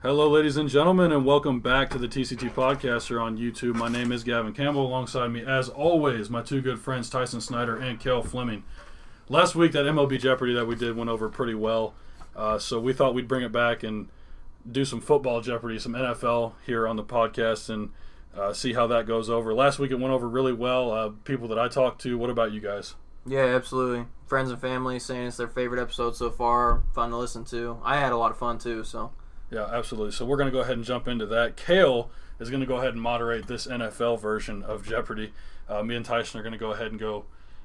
Hello, ladies and gentlemen, and welcome back to the TCT podcast here on YouTube. My name is Gavin Campbell. Alongside me, as always, my two good friends, Tyson Snyder and Cale Fleming. Last week, that MLB Jeopardy that we did went over pretty well, so we thought we'd bring it back and do some football Jeopardy, some NFL here on the podcast, and see how that goes over. Last week, it went over really well. People that I talked to, what about you guys? Yeah, absolutely. Friends and family saying it's their favorite episode so far. Fun to listen to. I had a lot of fun, too, so... Yeah, absolutely. So we're going to go ahead and jump into that. Cale is going to go ahead and moderate this NFL version of Jeopardy. Me and Tyson are going to go ahead and go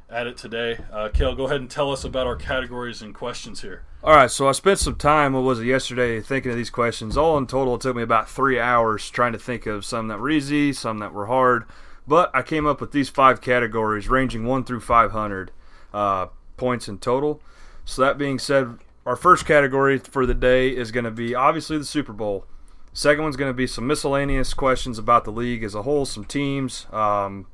at it today. Cale, go ahead and tell us about our categories and questions here. All right, so I spent some time, yesterday, thinking of these questions. All in total, it took me about 3 hours trying to think of some that were easy, some that were hard. But I came up with these 5 categories ranging 1 through 500 points in total. So that being said, our first category for the day is going to be obviously the Super Bowl. Second one's going to be some miscellaneous questions about the league as a whole, some teams, some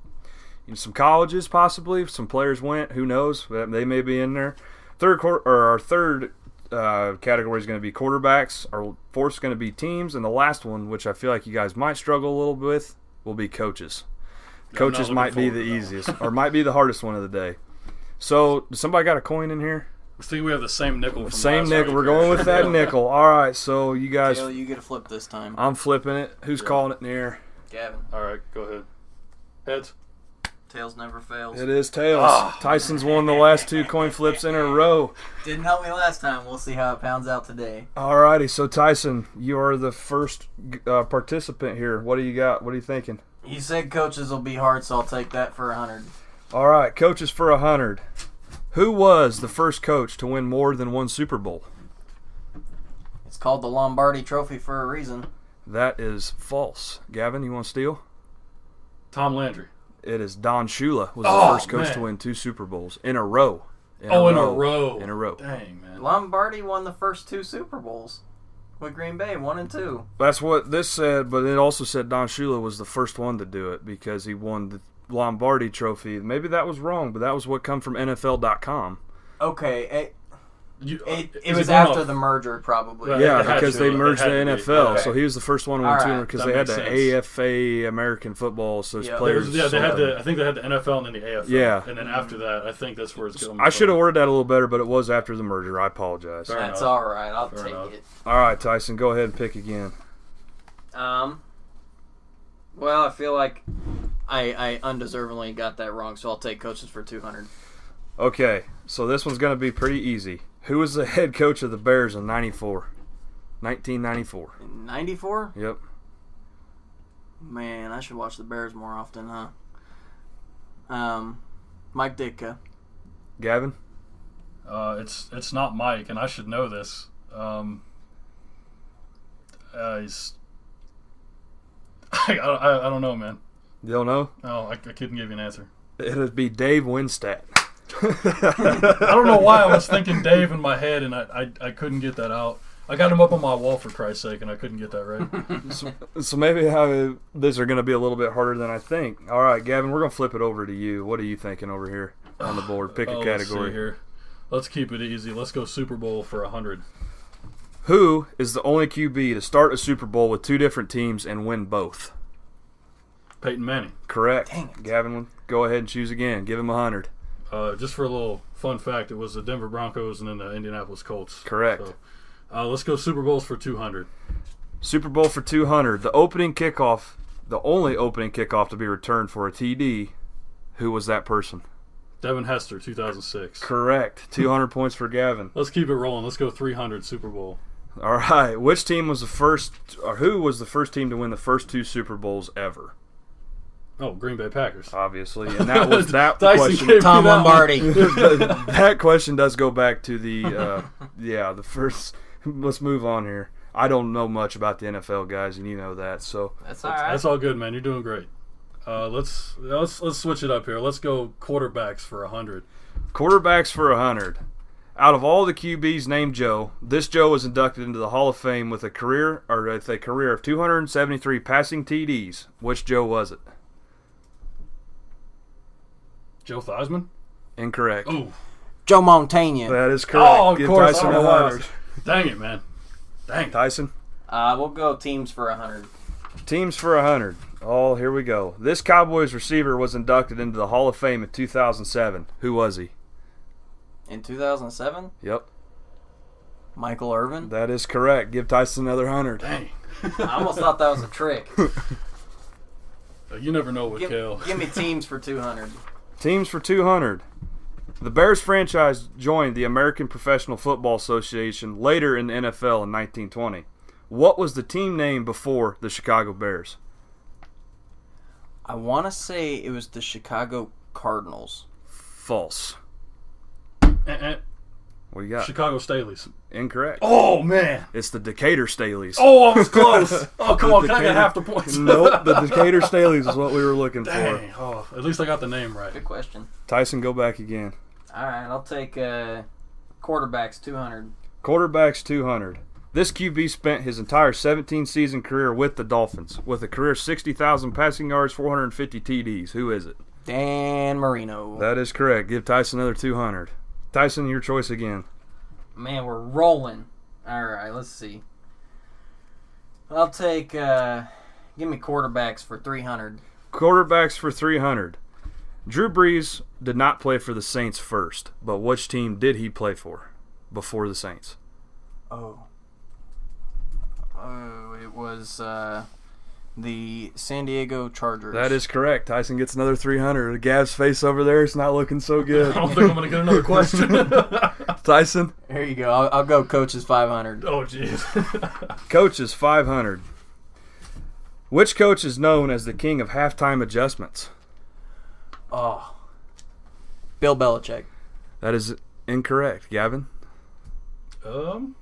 colleges possibly. If some players went, who knows? They may be in there. Our third category is going to be quarterbacks. Our fourth is going to be teams, and the last one, which I feel like you guys might struggle a little bit with, will be coaches. Coaches might be the easiest, or might be the hardest one of the day. So, does somebody got a coin in here? I think we have the same nickel. From same nickel. We're going with that nickel. All right, so you guys. Cale, you get a flip this time. I'm flipping it. Who's calling it near? Gavin. All right, go ahead. Heads. Tails never fails. It is tails. Tyson's won the last 2 coin flips in a row. Didn't help me last time. We'll see how it pounds out today. All righty, so Tyson, you are the first participant here. What do you got? What are you thinking? You said coaches will be hard, so I'll take that for 100. All right, coaches for 100. Who was the first coach to win more than one Super Bowl? It's called the Lombardi Trophy for a reason. That is false. Gavin, you want to steal? Tom Landry. It is Don Shula was the first coach to win 2 Super Bowls in a row. In a row. Dang, man. Lombardi won the first 2 Super Bowls with Green Bay, 1 and 2. That's what this said, but it also said Don Shula was the first one to do it because he won the Lombardi Trophy. Maybe that was wrong, but that was what come from NFL.com. Okay, it was after the merger, probably. Right. Yeah, It had because to. they It merged the had to be. NFL, Okay. so he was the first one to All win 2 right. because That they had makes the sense. AFA American football, so his Yeah. players. They had I think they had the NFL and then the AFL. Yeah. And then after that, I think that's where it's going. I should have worded that a little better, but it was after the merger. I apologize. Fair That's enough. all right. I'll Fair take enough. it. All right, Tyson, go ahead and pick again. Well, I feel like I undeservingly got that wrong, so I'll take coaches for 200. Okay, so this one's going to be pretty easy. Who was the head coach of the Bears in 1994? 94? Yep. Man, I should watch the Bears more often, huh? Mike Ditka. Gavin? It's not Mike, and I should know this. He's. I don't know, man. You don't know? No, I couldn't give you an answer. It would be Dave Winstead. I don't know why I was thinking Dave in my head, and I couldn't get that out. I got him up on my wall, for Christ's sake, and I couldn't get that right. So maybe these are going to be a little bit harder than I think. All right, Gavin, we're going to flip it over to you. What are you thinking over here on the board? Pick a Let's see category. here. Let's keep it easy. Let's go Super Bowl for 100. Who is the only QB to start a Super Bowl with 2 different teams and win both? Peyton Manning. Correct. Dang it. Gavin, go ahead and choose again. Give him 100. Just for a little fun fact, it was the Denver Broncos and then the Indianapolis Colts. Correct. So, let's go Super Bowls for 200. Super Bowl for 200. The only opening kickoff to be returned for a TD. Who was that person? Devin Hester, 2006. Correct. 200 points for Gavin. Let's keep it rolling. Let's go 300 Super Bowl. All right. Which team was the first, or who was the first team to win the first 2 Super Bowls ever? Oh, Green Bay Packers. Obviously, and that was that Tyson question. gave me Tom that Lombardi. That question does go back to the the first. Let's move on here. I don't know much about the NFL, guys, and you know that. So That's all right. That's all good, man. You're doing great. Let's switch it up here. Let's go quarterbacks for 100. quarterbacks for 100. Out of all the QBs named Joe, this Joe was inducted into the Hall of Fame with a career of 273 passing TDs. Which Joe was it? Joe Theismann? Incorrect. Oh, Joe Montana. That is correct. Oh, of Give course. Tyson I don't know 100. why. Dang it, man. Dang. Tyson? We'll go teams for 100. Teams for 100. Oh, here we go. This Cowboys receiver was inducted into the Hall of Fame in 2007. Who was he? In 2007? Yep. Michael Irvin? That is correct. Give Tyson another 100. Dang. I almost thought that was a trick. You never know with Cale. Give me teams for 200. Teams for 200. The Bears franchise joined the American Professional Football Association later in the NFL in 1920. What was the team name before the Chicago Bears? I want to say it was the Chicago Cardinals. False. What do you got? Chicago Staleys. Incorrect. Oh, man. It's the Decatur Staleys. Oh, I was close. Oh, come on. Can I get half the points? Nope. The Decatur Staleys is what we were looking Dang. for. Oh, at least I got the name right. Good question. Tyson, go back again. All right, I'll take quarterbacks 200. Quarterbacks 200. This QB spent his entire 17-season career with the Dolphins, with a career 60,000 passing yards, 450 TDs. Who is it? Dan Marino. That is correct. Give Tyson another 200. Tyson, your choice again. Man, we're rolling. All right, let's see. I'll take, give me quarterbacks for 300. Quarterbacks for 300. Drew Brees did not play for the Saints first, but which team did he play for before the Saints? Oh, it was the San Diego Chargers. That is correct. Tyson gets another 300. Gav's face over there is not looking so good. I don't think I'm going to get another question. Tyson? There you go. I'll go coaches 500. Oh, jeez. Coaches 500. Which coach is known as the king of halftime adjustments? Oh, Bill Belichick. That is incorrect. Gavin? Can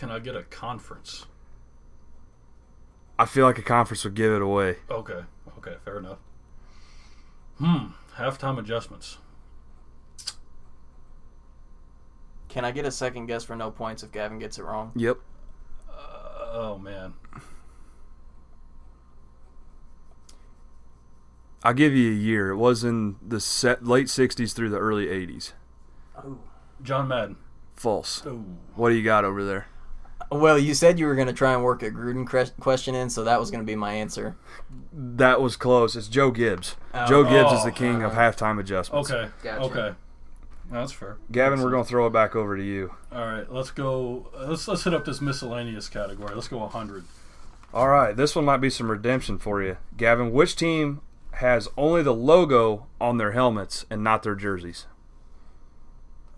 I get a conference? I feel like a conference would give it away. Okay, fair enough. Halftime adjustments. Can I get a second guess for no points if Gavin gets it wrong? Yep. Oh, man. I'll give you a year. It was in the late 60s through the early 80s. Oh. John Madden. False. Oh. What do you got over there? Well, you said you were going to try and work a Gruden question in, so that was going to be my answer. That was close. It's Joe Gibbs. Oh. Joe Gibbs is the king of halftime adjustments. Okay. Gotcha. Okay. That's fair. Gavin, we're going to throw it back over to you. All right, let's go. Let's hit up this miscellaneous category. Let's go 100. All right, this one might be some redemption for you. Gavin, which team has only the logo on their helmets and not their jerseys?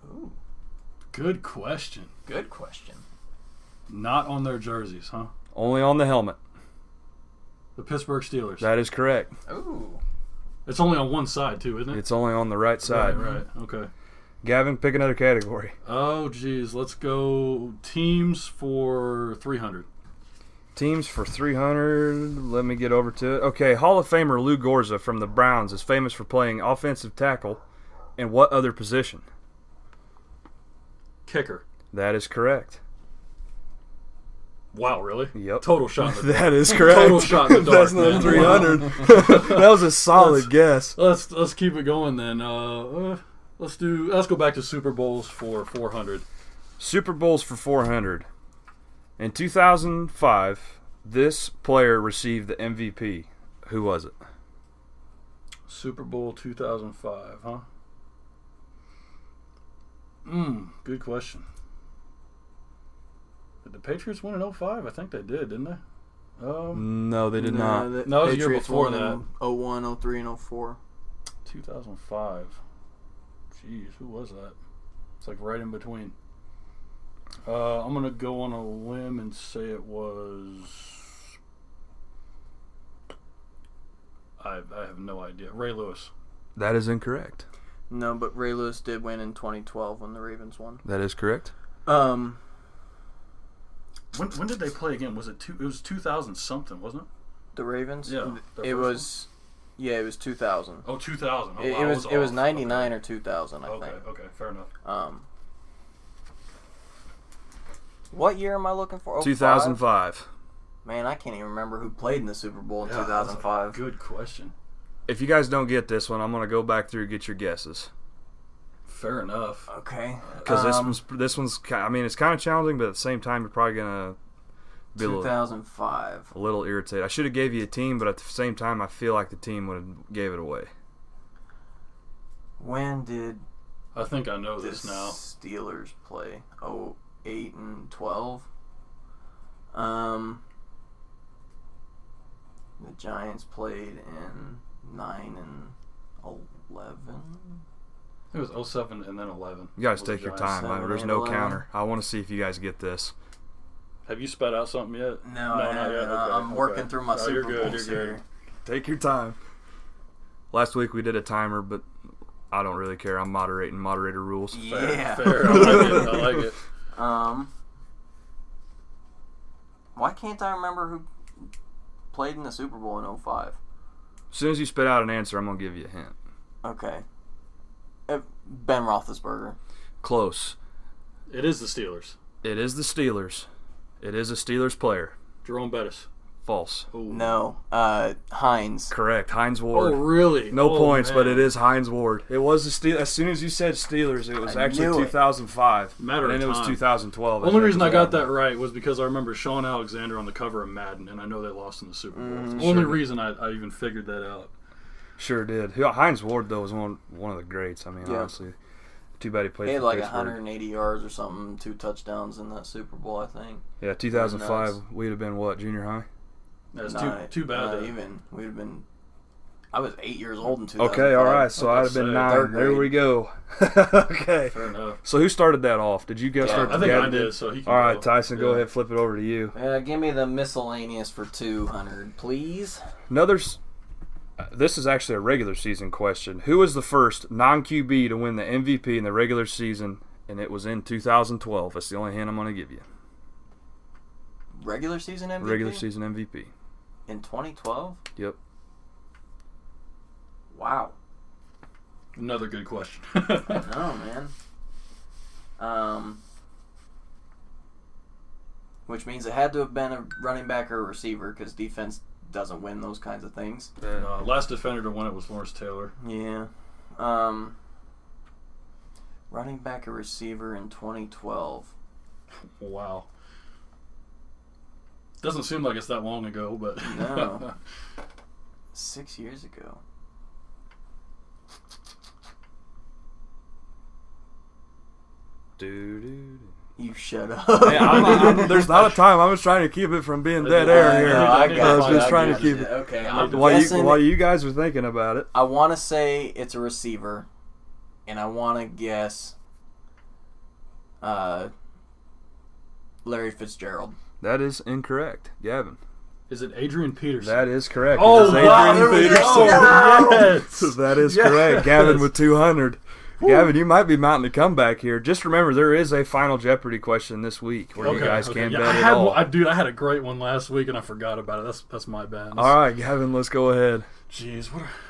Ooh, Good question. good question. Not on their jerseys, huh? Only on the helmet. The Pittsburgh Steelers. That is correct. Ooh. It's only on one side, too, isn't it? It's only on the right side. Right. Okay. Gavin, pick another category. Oh, geez. Let's go teams for 300. Teams for 300. Let me get over to it. Okay, Hall of Famer Lou Gorza from the Browns is famous for playing offensive tackle in what other position? Kicker. That is correct. Wow, really? Yep. Total shot in the dark. That is correct. Total shot in the dark. That's another man. 300. That was a solid guess. Let's keep it going then. Let's go back to Super Bowls for 400. Super Bowls for 400. In 2005, this player received the MVP. Who was it? Super Bowl 2005, huh? Good question. Did the Patriots win in 05? I think they did, didn't they? No, they did not. The No, it was the year Patriots before won that. in 01, 03, and 04. 2005. Jeez, who was that? It's like right in between. I'm going to go on a limb and say it was... I have no idea. Ray Lewis. That is incorrect. No, but Ray Lewis did win in 2012 when the Ravens won. That is correct. When did they play again? Was it it was 2000 something, wasn't it? The Ravens? Yeah. It was... Yeah, it was 2000. Oh, 2000. Oh, It wow, was off. 99 or 2000, I think. Okay, fair enough. What year am I looking for? 05? 2005. Man, I can't even remember who played in the Super Bowl in Yeah, 2005. Good question. If you guys don't get this one, I'm going to go back through and get your guesses. Fair enough. Okay. Because this one's I mean, it's kind of challenging, but at the same time, you're probably gonna be 2005. a little irritated. I should have gave you a team, but at the same time, I feel like the team would have gave it away. When did I think I know the this now. Steelers play? 08 and 12. The Giants played in 9 and 11. It was 07 and then 11. You guys was the take your Giants. time. 7 There's and no 11. counter. I want to see if you guys get this. Have you spat out something yet? No, not I haven't. yet. Okay, I'm working through my Oh, Super you're good, Bowls you're here. Take your time. Last week we did a timer, but I don't really care. I'm moderating moderator rules. Yeah. Fair. I like it. Why can't I remember who played in the Super Bowl in 05? As soon as you spit out an answer, I'm going to give you a hint. Okay. Ben Roethlisberger. Close. It is the Steelers. It is the Steelers. It is a Steelers player. Jerome Bettis. False. Ooh. No. Hines. Correct. Heinz Ward. Oh, really? No Oh, points, man. but it is Heinz Ward. It was the Steelers. As soon as you said Steelers, it was I actually knew it. 2005. Matter and of then it was time. 2012. The only reason I got that right was because I remember Sean Alexander on the cover of Madden, and I know they lost in the Super Bowl. It's the only reason I even figured that out. Sure did. Heinz Ward, though, was one of the greats. I mean, Yeah. honestly. Too bad he played He had for like Pittsburgh. 180 yards or something, 2 touchdowns in that Super Bowl, I think. Yeah, 2005, Nuts. we'd have been, what, junior high? That's Not- too bad. not though. even. We'd have been. I was 8 years old in 2005. Okay, all right, so Okay, I'd have been so 9. third There grade. we go. Okay. Fair enough. So who started that off? Did you guys Yeah, start I think Gavin I did, so he can All right, go. Tyson, go Yeah. ahead, flip it over to you. Give me the miscellaneous for 200, please. This is actually a regular season question. Who was the first non-QB to win the MVP in the regular season? And it was in 2012. That's the only hint I'm going to give you. Regular season MVP? Regular season MVP. In 2012? Yep. Wow. Another good question. No, man. Which means it had to have been a running back or a receiver because defense doesn't win those kinds of things. Last defender to win it was Lawrence Taylor. Yeah. Running back or receiver in 2012. Wow. Doesn't seem like it's that long ago, but No. 6 years ago. You shut up. Hey, there's not a time. I was trying to keep it from being dead air here. No, I got was you, just I trying to got keep you. it. Okay, I'm I'm While guessing. you guys were thinking about it. I want to say it's a receiver, and I want to guess Larry Fitzgerald. That is incorrect, Gavin. is it Adrian Peterson? That is correct. Oh, It is wow, Adrian there we Peterson. go. Yes. That is Yes. correct. Gavin with 200. Gavin, you might be mounting a comeback here. Just remember, there is a final Jeopardy question this week where you guys can Yeah, bet I it had all. I had a great one last week and I forgot about it. That's my bad. All right, Gavin, let's go ahead. Jeez,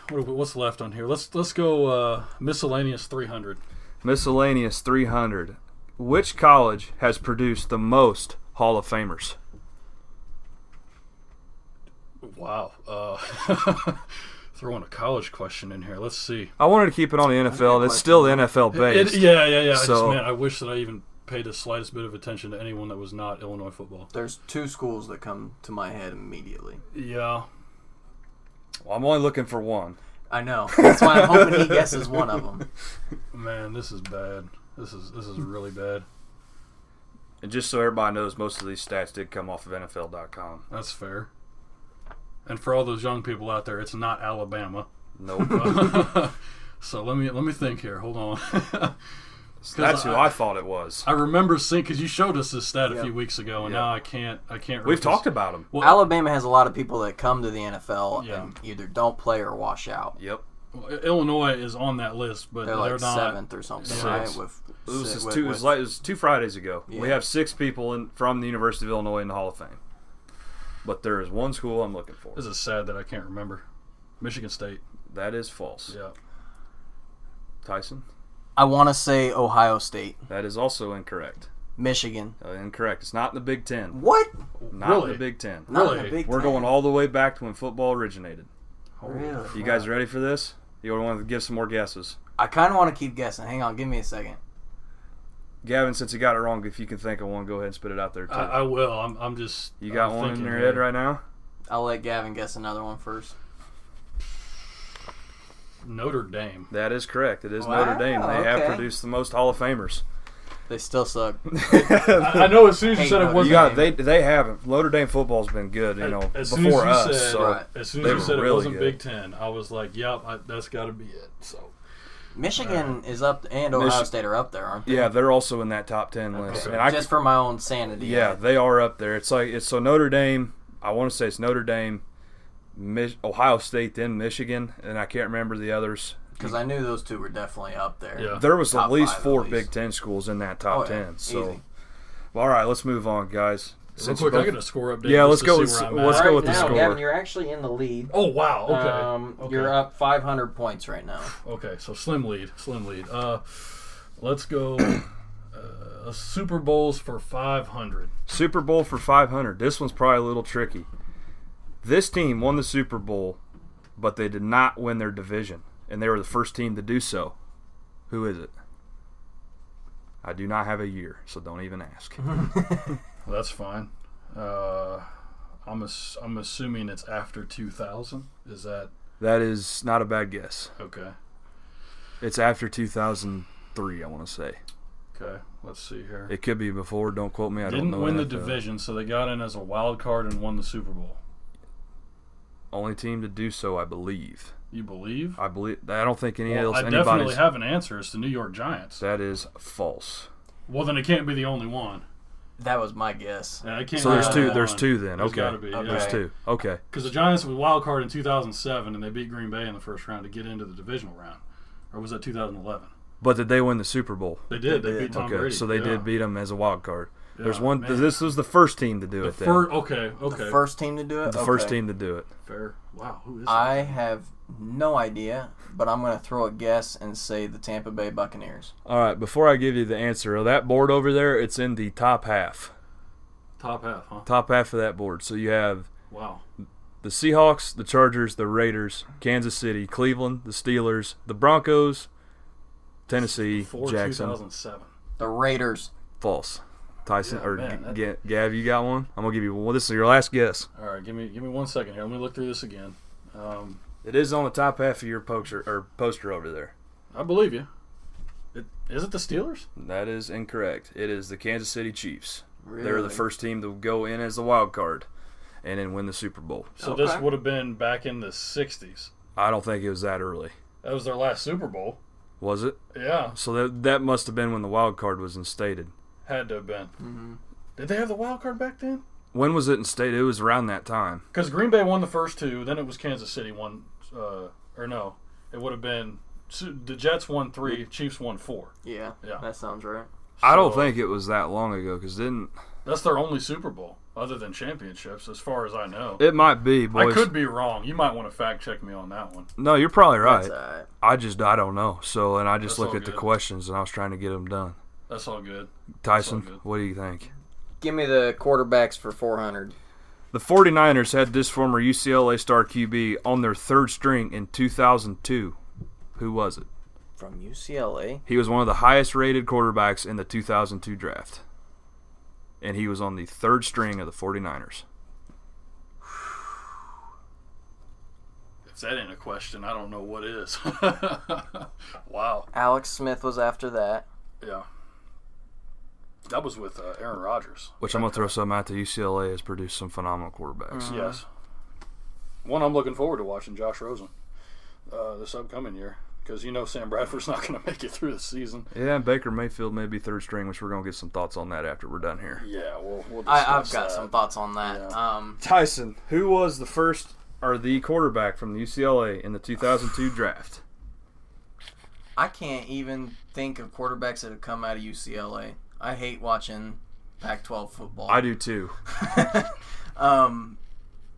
what's left on here? Let's go miscellaneous 300. Miscellaneous 300. Which college has produced the most Hall of Famers? Wow. Throwing a college question in here. Let's see. I wanted to keep it on the NFL, and it's still the NFL based. Yeah. So- I wish that I even paid the slightest bit of attention to anyone that was not Illinois football. There's 2 schools that come to my head immediately. Yeah. Well, I'm only looking for one. I know. That's why I'm hoping he guesses one of them. Man, this is bad. This is really bad. And just so everybody knows, most of these stats did come off of NFL.com. That's fair. And for all those young people out there, it's not Alabama. Nope. So let me think here. Hold on. That's who I thought it was. I remember seeing because you showed us this stat a Yep. few weeks ago, and now I can't. We've talked about him. Well, Alabama has a lot of people that come to the NFL Yeah. and either don't play or wash out. Yep. Illinois is on that list, but They're like not 7th or something, Six. right? With, It was 2 Fridays ago. We Yeah. have 6 people from the University of Illinois in the Hall of Fame. But there is one school I'm looking for. This is sad that I can't remember. Michigan State. That is false. Yeah. Tyson? I want to say Ohio State. That is also incorrect. Michigan. Incorrect. It's not in the Big Ten. What? Not Really? in the Big Ten. Not in Really? the Big We're Ten. going all the way back to when football originated. Holy Really? crap. You guys ready for this? You want to give some more guesses? I kind of want to keep guessing. Hang on, give me a second. Gavin, since you got it wrong, if you can think of one, go ahead and spit it out there too. I will. I'm just. You got I'm one in thinking your here. head right now? I'll let Gavin guess another one first. Notre Dame. That is correct. It is Wow, Notre Dame. They have okay. produced the most Hall of Famers. They still suck. I know as soon as you Hey, said no, it wasn't. You got they haven't. Notre Dame football's been good, As soon before as you us. said, So Right. as soon they as you were said it really wasn't good. Big Ten, I was like, "Yep, that's got to be it." So Michigan is up, and Ohio State are up there, aren't they? yeah, they're also in that top 10 list. Okay. And Just for my own sanity. yeah, they are up there. It's so Notre Dame. I want to say it's Notre Dame, Ohio State, then Michigan, and I can't remember the others. Because I knew those two were definitely up there. Yeah. There was Top at least 5 at 4 least. Big Ten schools in that top Oh, yeah. 10. So, Easy. well, all right, let's move on, guys. real quick, I got a score update. Yeah, just let's go to with- see where I'm let's at. go with the now, score. Gavin, you're actually in the lead. Oh wow! Okay. Okay. You're up 500 points right now. Okay, so slim lead. Let's go. Super Bowls for 500. Super Bowl for 500. This one's probably a little tricky. This team won the Super Bowl, but they did not win their division, and they were the first team to do so. Who is it? I do not have a year, so don't even ask. That's fine. I'm assuming it's after 2000. Is that That is not a bad guess. okay? It's after 2003, I want to say. Okay, let's see here. It could be before. Don't quote me. I don't Didn't know. win the NFL. division, so they got in as a wild card and won the Super Bowl. Only team to do so, I believe. You believe? I don't think any Well, else. I definitely Anybody's. have an answer. It's the New York Giants. That is false. Well, then it can't be the only one. That was my guess. Yeah, it can't So be there's the two. only There's one. two then. There's Okay. gotta be, Okay. There's yeah. two. Okay. Because the Giants was wild card in 2007, and they beat Green Bay in the first round to get into the divisional round. Or was that 2011? But did they win the Super Bowl? They did. They They did. beat Tom Okay, Brady. so they Yeah. did beat them as a wild card. There's Yeah, one. man. This was the first team to do The it. Then. okay. The first team to do it? The first Okay. team to do it. Fair. Wow, who is I that? have no idea, but I'm going to throw a guess and say the Tampa Bay Buccaneers. All right. Before I give you the answer, that board over there, it's in the top half. Top half, huh? Top half of that board. So you have Wow. the Seahawks, the Chargers, the Raiders, Kansas City, Cleveland, the Steelers, the Broncos, Tennessee, Before Jackson. 2007. The Raiders. False. Tyson Yeah, or man, Gav, you got one? I'm gonna give you one. Well, this is your last guess. All right, give me 1 second here. Let me look through this again. It is on the top half of your poster over there. I believe you. Is it the Steelers? That is incorrect. It is the Kansas City Chiefs. Really? They're the first team to go in as the wild card and then win the Super Bowl. So Okay. this would have been back in the 60s. I don't think it was that early. That was their last Super Bowl. Was it? Yeah, So that must have been when the wild card was instated. had to have been. Mm-hmm. Did they have the wild card back then? When was it instated? It was around that time. Because Green Bay won the first two, then it was Kansas City won, or no, it would have been the Jets won 3, Chiefs won 4. Yeah, Yeah. that sounds right. I don't So, think it was that long ago because didn't. that's their only Super Bowl other than championships, as far as I know. It might be, boys. I could be wrong. You might want to fact check me on that one. No, you're probably right. That's all right. I don't know. So, and I just That's looked all at the good. questions and I was trying to get them done. That's all good. Tyson, good. what do you think? Give me the quarterbacks for 400. The 49ers had this former UCLA star QB on their third string in 2002. Who was it? From UCLA? He was one of the highest rated quarterbacks in the 2002 draft. And he was on the third string of the 49ers. If that ain't a question, I don't know what is. Wow. Alex Smith was after that. Yeah. That was with Aaron Rodgers. Which I'm going to throw some out to UCLA has produced some phenomenal quarterbacks. Yes. One I'm looking forward to watching, Josh Rosen, this upcoming year. Because you know Sam Bradford's not going to make it through the season. Yeah, and Baker Mayfield may be third string, which we're going to get some thoughts on that after we're done here. Yeah, we'll discuss I've got that. some thoughts on that. Yeah. Tyson, who was the first or the quarterback from the UCLA in the 2002 draft? I can't even think of quarterbacks that have come out of UCLA. I hate watching Pac-12 football. I do too.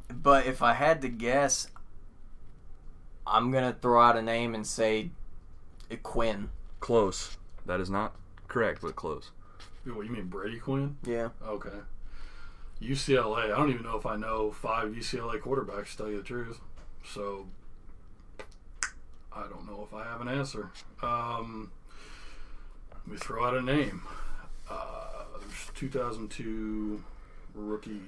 But if I had to guess, I'm going to throw out a name and say Quinn. Close. That is not correct, but close. What, you mean Brady Quinn? Yeah. Okay. UCLA. I don't even know if I know 5 UCLA quarterbacks, to tell you the truth. So, I don't know if I have an answer. Let me throw out a name. 2002 rookie.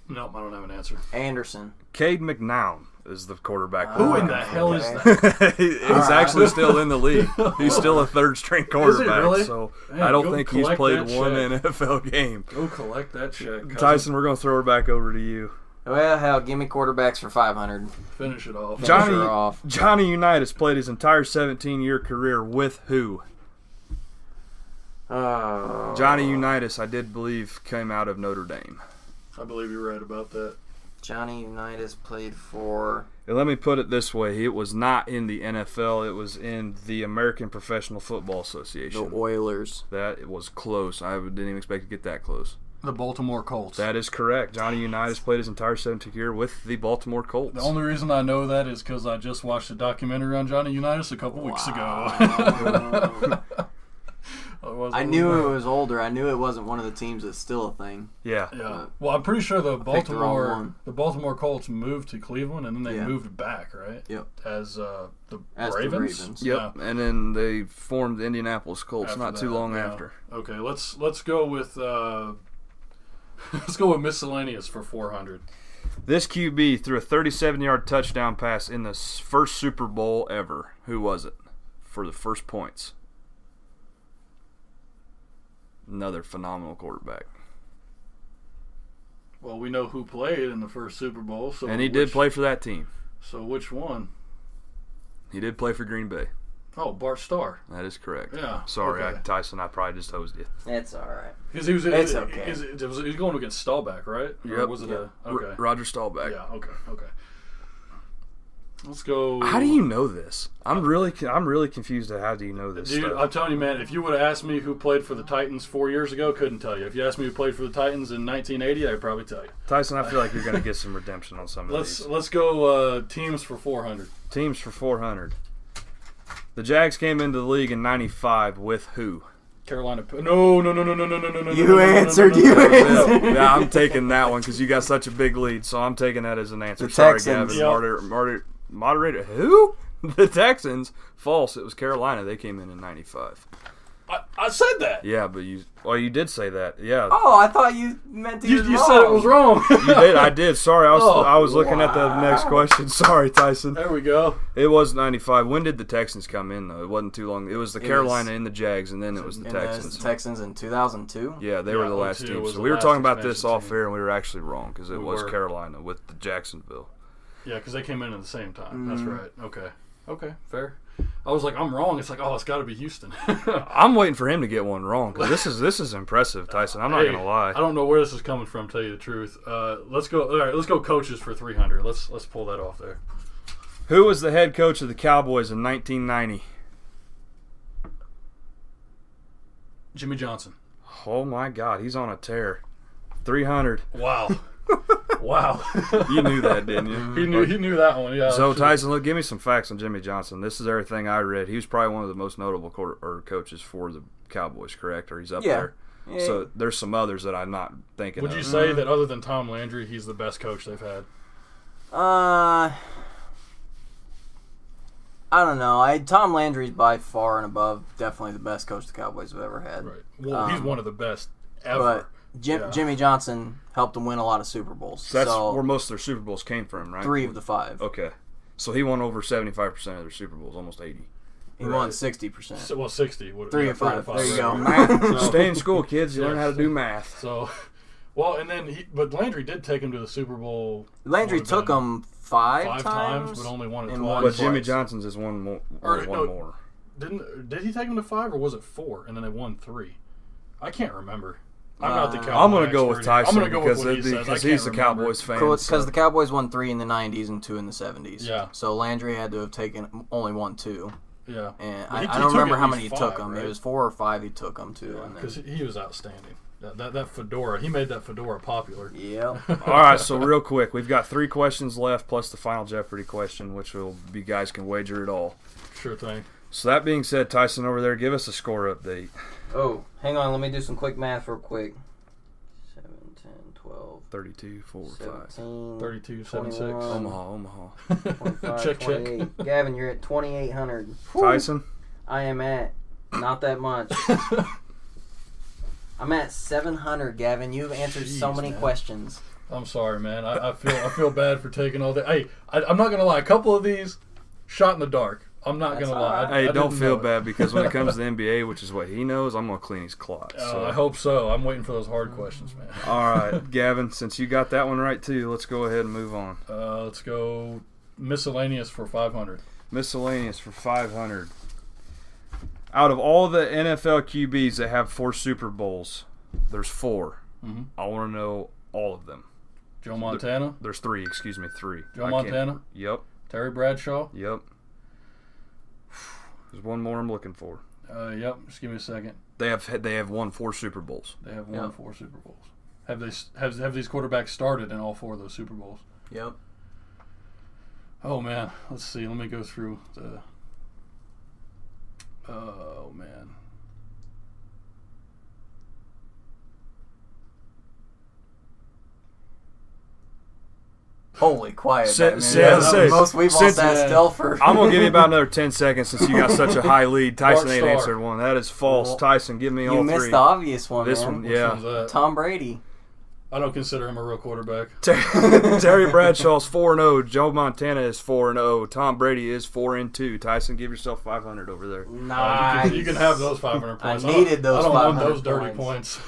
Nope, I don't have an answer. Anderson. Cade McNown is the quarterback. Who in the hell is that? He's actually still in the league. He's still a third-string quarterback. Really? So Man, I don't go think he's collect played that one check. NFL game. Go collect that check, cousin. Tyson, we're going to throw her back over to you. Well, hell, give me quarterbacks for 500. Finish it off. Finish her off. Johnny Unitas played his entire 17-year career with who? Johnny Unitas, I did believe, came out of Notre Dame. I believe you're right about that. Johnny Unitas played for... And let me put it this way. It was not in the NFL. It was in the American Professional Football Association. The Oilers. That was close. I didn't even expect to get that close. The Baltimore Colts. That is correct. Johnny Unitas played his entire 17th year with the Baltimore Colts. The only reason I know that is because I just watched a documentary on Johnny Unitas a couple weeks ago. I knew it was older. I knew it wasn't one of the teams that's still a thing. Yeah. Yeah. Well, I'm pretty sure the picked the wrong Baltimore one. the Baltimore Colts moved to Cleveland and then they Yeah. moved back, right? Yep. As the As the Ravens. Ravens. Yep. Yeah. And then they formed the Indianapolis Colts After not too that, long yeah. after. Okay, let's go with let's go with miscellaneous for 400. This QB threw a 37-yard touchdown pass in the first Super Bowl ever. Who was it? For the first points. Another phenomenal quarterback. Well, we know who played in the first Super Bowl, so And he did play for that team. So which one? He did play for Green Bay. Oh, Bart Starr. That is correct. Yeah. Sorry, okay. Tyson, I probably just hosed you. It's all right. Because he was. It's okay. He was going against Staubach, right? Or Yep. was it Yep. okay? Roger Staubach. Yeah. Okay. Let's go. How do you know this? I'm really confused at how do you know this Dude, stuff. I'm telling you, man, if you would have asked me who played for the Titans 4 years ago, couldn't tell you. If you asked me who played for the Titans in 1980, I'd probably tell you. Tyson, I feel like you're going to get some redemption on some of these. Let's go teams for 400. Teams for 400. The Jags came into the league in 95 with who? Carolina. No. You answered. You answered. Yeah, I'm taking that one because you got such a big lead, so I'm taking that as an answer. The Sorry, Texans. Gavin. Yep. Moderator. Who? The Texans. False. It was Carolina. They came in 95. I said that. Yeah, but you did say that. Yeah. Oh, I thought you meant he was You wrong. said it was wrong. You did. I did. Sorry. I was looking at the wow. next question. Sorry, Tyson. There we go. It was 95. When did the Texans come in, though? It wasn't too long. It was the Carolina and the Jags, and then it was the And Texans. the Texans in 2002. Yeah, they were the last 02 team. was So the we were last talking about this expansion off team. air, and we were actually wrong because it We was were. Carolina with the Jacksonville. Yeah, because they came in at the same time. Mm-hmm. That's right. Okay, fair. I was like, I'm wrong. It's like, oh, it's got to be Houston. I'm waiting for him to get one wrong because this is impressive, Tyson. I'm not Hey, gonna lie. I don't know where this is coming from. Tell you the truth. Let's go. All right, let's go coaches for 300. Let's pull that off there. Who was the head coach of the Cowboys in 1990? Jimmy Johnson. Oh my God, he's on a tear. 300. Wow. Wow. You knew that, didn't you? He knew that one. Yeah. So Tyson, look, give me some facts on Jimmy Johnson. This is everything I read. He was probably one of the most notable coaches for the Cowboys, correct? Or he's up Yeah. there. Yeah. So there's some others that I'm not thinking Would of. you say that other than Tom Landry, he's the best coach they've had? I don't know. Tom Landry's by far and above definitely the best coach the Cowboys have ever had. Right. Well, he's one of the best ever. But Yeah. Jimmy Johnson helped them win a lot of Super Bowls. So that's so where most of their Super Bowls came from, right? 3 of the 5. Okay. So he won over 75% of their Super Bowls, almost 80. He won 60%. So, well, 60. 3 of 5. There you go. Right. Stay in school, kids. You Yeah. learn how to do math. So, well, and then but Landry did take him to the Super Bowl. Landry What, took been them 5 5 times, but only won it and twice. won But Jimmy twice. Johnson's is one more. Or, one no. more. Did he take him to 5 or was it 4? And then they won 3. I can't remember. I'm not the Cowboys. I'm going to go with expert. Tyson I'm gonna go with because, what he says. I because can't he's the remember. Cowboys fan. Because the Cowboys won 3 in the 90s and 2 in the 70s. Yeah. So Landry had to have taken only won 2. Yeah. And Well, he I don't took remember at how least many he 5, took them. right? It was 4 or 5 he took them to. and then- Because he was outstanding. That fedora, he made that fedora popular. Yeah. All right, so real quick, we've got 3 questions left plus the final Jeopardy question, which will be guys can wager it all. Sure thing. So that being said, Tyson over there, give us a score update. Oh, hang on. Let me do some quick math real quick. 7, 10, 12, 32, 4, 5. 17, 32, 76. 21, Omaha. 25, Check. 28. Gavin, you're at 2,800. Tyson? I am at not that much. I'm at 700, Gavin. You've answered so Jeez, many man. questions. I'm sorry, man. I feel bad for taking all that. Hey, I'm not gonna lie. A couple of these, shot in the dark. I'm not That's gonna lie. all right. Hey, I don't didn't feel know it. bad because when it comes to the NBA, which is what he knows, I'm going to clean his clock. So. I hope so. I'm waiting for those hard questions, man. All right, Gavin, since you got that one right too, let's go ahead and move on. Let's go miscellaneous for 500. Miscellaneous for 500. Out of all the NFL QBs that have 4 Super Bowls, there's 4. Mm-hmm. I want to know all of them. Joe Montana, There's 3, excuse me, 3. Joe Montana, Yep, Terry Bradshaw. yep. There's one more I'm looking for. Yep. Just give me a second. They have won 4 Super Bowls. They have won Yep. 4 Super Bowls. Have these quarterbacks started in all 4 of those Super Bowls? Yep. Oh man, let's see. Let me go through the. Oh man. Holy quiet. Say- back, man. say- That's say- the most we've all since- sat still for. I'm going to give you about another 10 seconds since you got such a high lead. Tyson Dark ain't Star. answered one. That is false. Well, Tyson, give me You all missed 3. the obvious one, This man. one, Which yeah. one's that? Tom Brady. I don't consider him a real quarterback. Terry Bradshaw's 4-0. Joe Montana is 4-0. Tom Brady is 4-2. Tyson, give yourself 500 over there. Nice. You can have those 500 points. I needed those I don't want 500 those dirty points.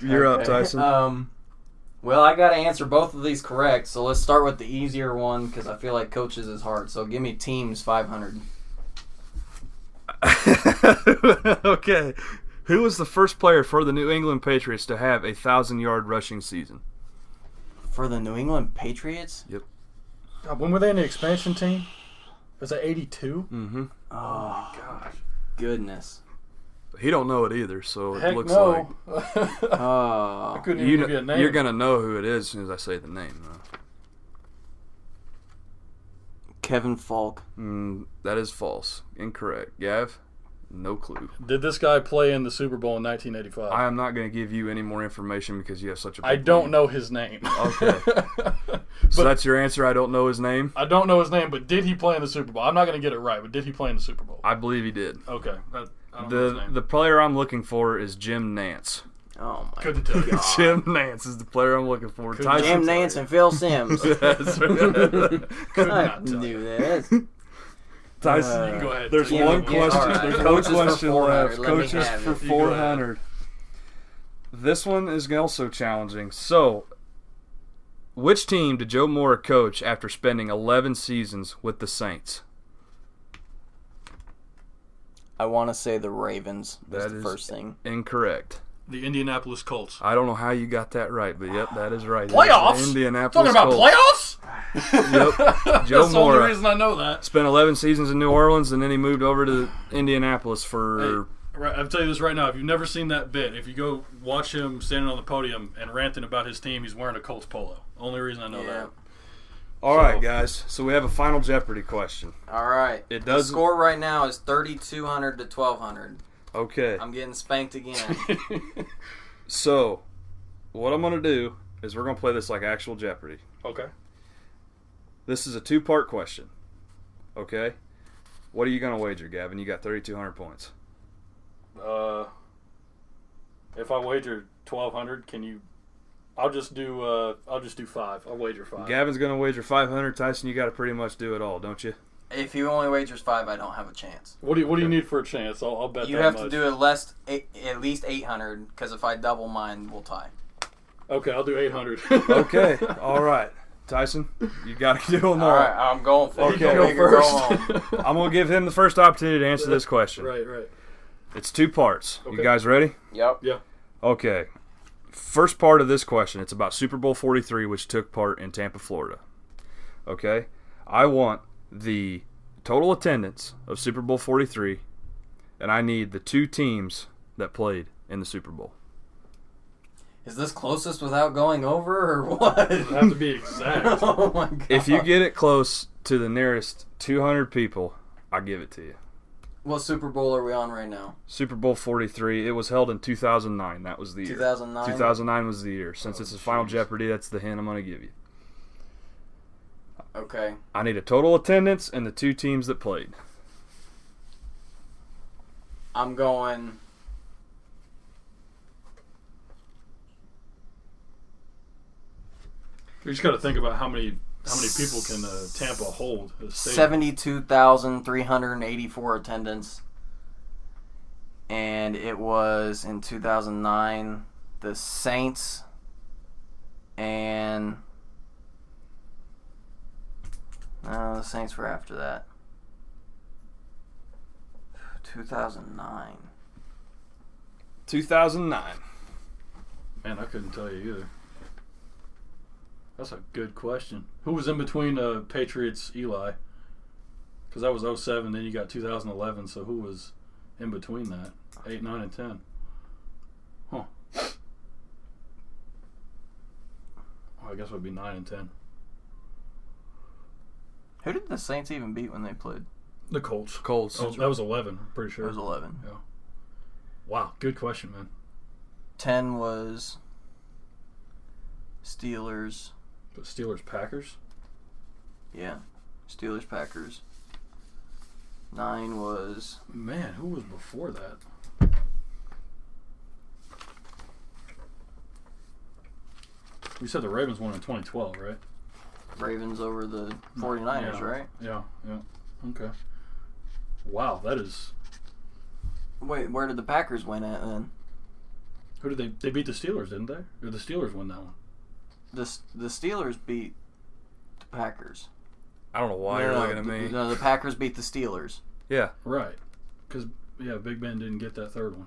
You're up, Okay. Tyson. Well, I got to answer both of these correct, so let's start with the easier one because I feel like coaches is hard. So give me teams 500. Okay. Who was the first player for the New England Patriots to have a 1,000-yard rushing season? For the New England Patriots? God, when were they in the expansion team? Was that 82? Mm-hmm. Oh, Gosh. goodness. He don't know it either, so it Heck looks no. Oh. I couldn't even give you a name. you're going to know who it is as soon as I say the name. Though. Kevin Falk. That is false. Incorrect. Gav? No clue. Did this guy play in the Super Bowl in 1985? I am not going to give you any more information because you have such a big I don't lead. know his name. Okay. So that's your answer? I don't know his name? I don't know his name, but did he play in the Super Bowl? I'm not going to get it right, but did he play in the Super Bowl? I believe he did. Okay. I don't know his name. The player I'm looking for is Jim Nance. Oh, my Couldn't tell you. Jim Nance is the player I'm looking for. Couldn't- Jim Nance and Phil Sims. That's right. Could I not tell you. knew that. Tyson, You can go ahead. there's Take one it. question. all right. There's one Coaches for question 400. left. Let me Coaches have for it. You go ahead. 400. This one is also challenging. So, which team did Joe Moore coach after spending 11 seasons with the Saints? I want to say the Ravens. That's That the is- first thing. Incorrect. The Indianapolis Colts. I don't know how you got that right, but yep, that is right. Playoffs? The Indianapolis Talking about Colts. playoffs? Yep. Joe That's the only Moore reason I know that. spent 11 seasons in New Orleans, and then he moved over to Indianapolis for. Right, I'll tell you this right now. If you've never seen that bit, if you go watch him standing on the podium and ranting about his team, he's wearing a Colts polo. Only reason I know that. All right, guys. So we have a final Jeopardy question. All right. It The does. score right now is 3,200 to 1,200. Okay. I'm getting spanked again. So, what I'm going to do is we're going to play this like actual Jeopardy. Okay. This is a 2-part question. Okay? What are you going to wager, Gavin? You got 3,200 points. If I wager 1,200, can you? I'll just do 5. I'll wager 5. Gavin's going to wager 500. Tyson, you got to pretty much do it all, don't you? If he only wagers 5, I don't have a chance. What do you need for a chance? I'll bet You that have much. to do at least 800, because if I double mine, we'll tie. Okay, I'll do 800. Okay. All right. Tyson, you got to do them all. All right, I'm going for Okay. it. Go Make her first. home. I'm going to give him the first opportunity to answer this question. Right. It's 2 parts. Okay. You guys ready? Yep. Yeah. Okay. First part of this question, it's about Super Bowl 43, which took part in Tampa, Florida. Okay? I want the total attendance of Super Bowl 43, and I need the 2 teams that played in the Super Bowl. Is this closest without going over, or what? You have to be exact. Oh, my God. If you get it close to the nearest 200 people, I give it to you. What Super Bowl are we on right now? Super Bowl 43. It was held in 2009. That was the year. 2009? 2009 was the year. Since it's a Final Jeopardy, that's the hint I'm going to give you. Okay. I need a total attendance and the 2 teams that played. I'm going... You just got to think about how many people can Tampa hold. 72,384 attendance. And it was in 2009 the Saints and no, the Saints were after that. 2009. 2009. Man, I couldn't tell you either. That's a good question. Who was in between Patriots Eli? Because that was 07, then you got 2011, so who was in between that? 8, 9, and 10. Huh. Oh, I guess it would be 9 and 10. Who did the Saints even beat when they played? The Colts. Colts. Oh, that was 11, I'm pretty sure. It was 11. Yeah. Wow, good question, man. 10 was Steelers. But Steelers Packers? Yeah. Steelers Packers. 9 was... Man, who was before that? We said the Ravens won in 2012, right? Ravens over the 49ers, Yeah. right? Yeah. Okay. Wow, that is... Wait, where did the Packers win at then? Who did they beat the Steelers, didn't they? Or the Steelers win that one? The Steelers beat the Packers. I don't know why you're looking at me. No, the Packers beat the Steelers. Yeah. Right. Because, Big Ben didn't get that third one.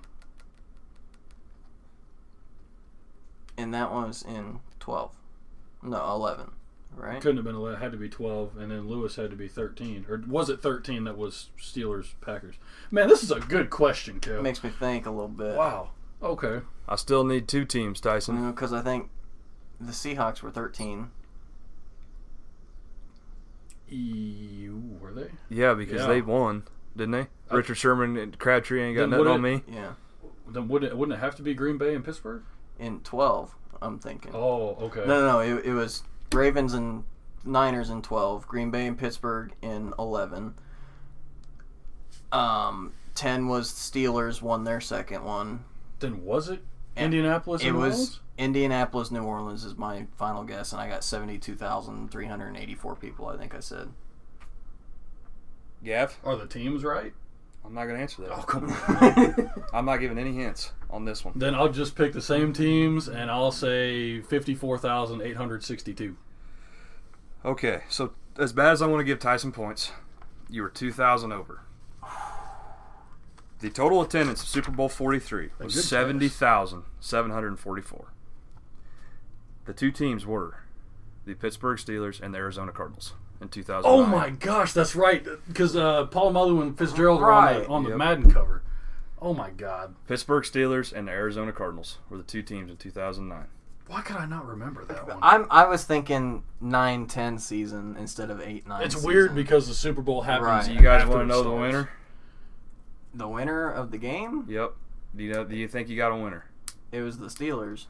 And that was in 12. No, 11. Right? Couldn't have been 11. It had to be 12, and then Lewis had to be 13. Or was it 13 that was Steelers Packers? Man, this is a good question, Cale. Makes me think a little bit. Wow. Okay. I still need 2 teams, Tyson. Because I think the Seahawks were 13. Were they? Yeah, because they won, didn't they? Richard Sherman and Crabtree ain't got Then nothing on me. Yeah. Then wouldn't it have to be Green Bay and Pittsburgh? In 12, I'm thinking. Oh, okay. No. It was Ravens and Niners in 12. Green Bay and Pittsburgh in 11. 10 was Steelers, won their second one. Then was it Indianapolis and It New was Orleans? Indianapolis, New Orleans is my final guess, and I got 72,384 people, I think I said. Gav? Are the teams right? I'm not going to answer that. Oh, come on. I'm not giving any hints on this one. Then I'll just pick the same teams, and I'll say 54,862. Okay, so as bad as I want to give Tyson points, you were 2,000 over. The total attendance of Super Bowl 43 was 70,744. The 2 teams were the Pittsburgh Steelers and the Arizona Cardinals in 2009. Oh my gosh, that's right. Because Polamalu and Fitzgerald were on the Yep. Madden cover. Oh my God. Pittsburgh Steelers and the Arizona Cardinals were the 2 teams in 2009. Why could I not remember that one? I was thinking 9-10 season instead of 8-9 It's season. weird because the Super Bowl happens. Right. Do you guys after want to know it the starts. winner? The winner of the game? Yep. Do you think you got a winner? It was the Steelers.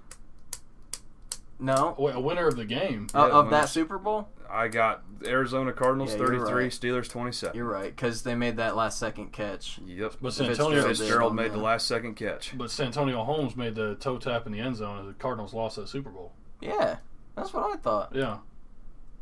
No? Wait, a winner of the game. Of that Super Bowl? I got Arizona Cardinals Yeah, you're 33, right. Steelers 27. You're right, because they made that last second catch. Yep. But Santonio Fitzgerald made the last second catch. But Santonio Holmes made the toe tap in the end zone, and the Cardinals lost that Super Bowl. Yeah, that's what I thought. Yeah.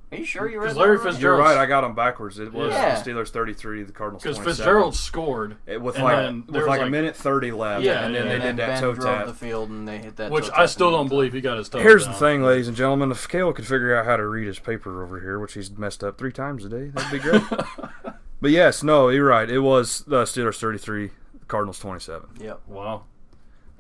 Are you sure you read 'Cause that? Larry right? Fitzgerald- You're right. I got them backwards. It was Yeah. the Steelers 33, the Cardinals Because 27. Fitzgerald scored. With and like then there was a like- minute 30 left, Yeah, and then yeah, they And did then that Ben toe drove tap. the field and they hit that Which toe I tap still in the don't end. believe he got his toe Here's down. the thing, ladies and gentlemen. If Cale could figure out how to read his paper over here, which he's messed up 3 times a day, that'd be great. But yes, no, you're right. It was the Steelers 33, the Cardinals 27. Yep. Wow.